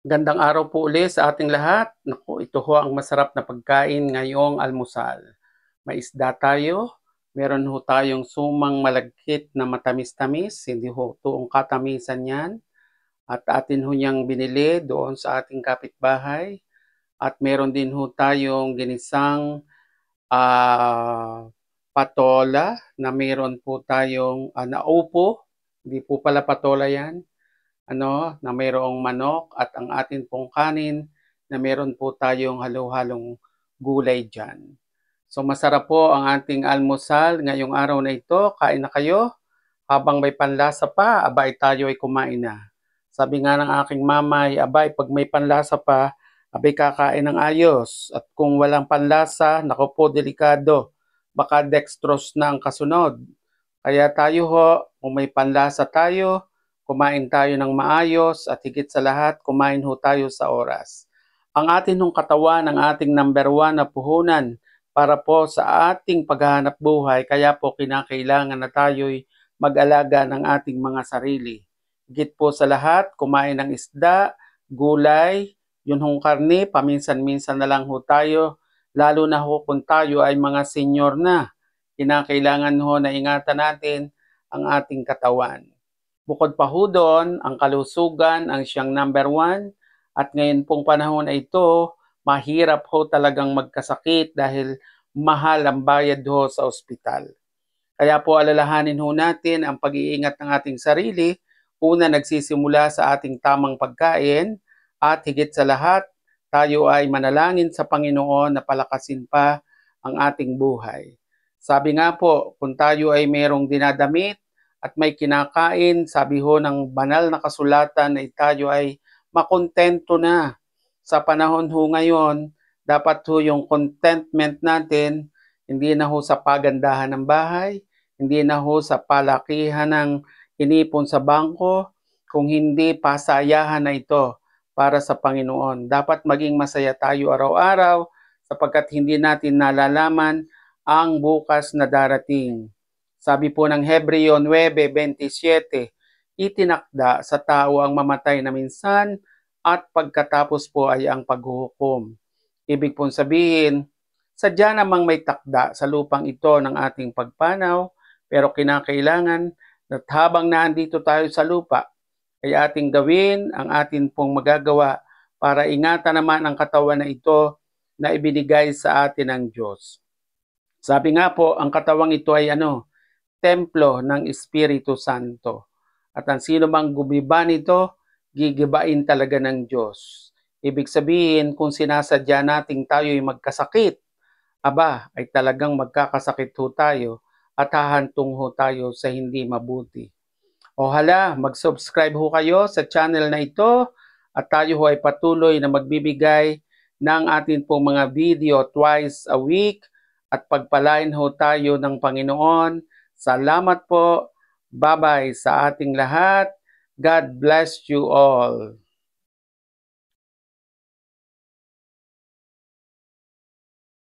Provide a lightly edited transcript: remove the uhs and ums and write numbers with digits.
Gandang araw po uli sa ating lahat. Naku, ito ho ang masarap na pagkain ngayong almusal. May isda tayo, meron ho tayong sumang malagkit na matamis-tamis, hindi ho tuong katamisan yan. At atin ho niyang binili doon sa ating kapitbahay. At meron din ho tayong ginisang patola na meron po tayong naupo, hindi po pala patola yan, na mayroong manok at ang atin pong kanin na meron po tayong halo-halong gulay dyan. So masarap po ang ating almusal ngayong araw na ito. Kain na kayo. Habang may panlasa pa, abay tayo ay kumain na. Sabi nga ng aking mama, abay pag may panlasa pa, abay kakain ng ayos. At kung walang panlasa, naku po, delikado. Baka dextrose na ang kasunod. Kaya tayo ho, kung may panlasa tayo, kumain tayo ng maayos at higit sa lahat, kumain ho tayo sa oras. Ang atin hong katawan, ang ating number 1 na puhunan para po sa ating paghahanap buhay, kaya po kinakailangan na tayo'y mag-alaga ng ating mga sarili. Higit po sa lahat, kumain ng isda, gulay, yun hong karne, paminsan-minsan na lang ho tayo, lalo na ho kung tayo ay mga senior na. Kinakailangan ho na ingatan natin ang ating katawan. Bukod pa ho doon, ang kalusugan ang siyang number 1 at ngayon pong panahon na ito, mahirap ho talagang magkasakit dahil mahal ang bayad ho sa ospital. Kaya po alalahanin ho natin ang pag-iingat ng ating sarili. Una, nagsisimula sa ating tamang pagkain at higit sa lahat, tayo ay manalangin sa Panginoon na palakasin pa ang ating buhay. Sabi nga po, kung tayo ay merong dinadamit at may kinakain, sabi ho ng banal na kasulatan na tayo ay makontento na. Sa panahon ho ngayon, dapat ho yung contentment natin, hindi na ho sa pagandahan ng bahay, hindi na ho sa palakihan ng inipon sa bangko, kung hindi pasayahan na ito para sa Panginoon. Dapat maging masaya tayo araw-araw sapagkat hindi natin nalalaman ang bukas na darating. Sabi po ng Hebreo 9:27, itinakda sa tao ang mamatay na minsan at pagkatapos po ay ang paghuhukom. Ibig pong sabihin, sadya namang may takda sa lupang ito ng ating pagpanaw, pero kinakailangan at habang naandito tayo sa lupa, ay ating gawin ang atin pong magagawa para ingatan naman ang katawan na ito na ibinigay sa atin ng Diyos. Sabi nga po, ang katawang ito ay templo ng Espiritu Santo. At ang sino mang gumiba nito, gigibain talaga ng Diyos. Ibig sabihin, kung sinasadya nating tayo'y magkasakit, ay talagang magkakasakit ho tayo at hahantong ho tayo sa hindi mabuti. O hala, mag-subscribe ho kayo sa channel na ito at tayo ho ay patuloy na magbibigay ng atin pong mga video twice a week at pagpalain ho tayo ng Panginoon. Salamat po. Bye-bye sa ating lahat. God bless you all.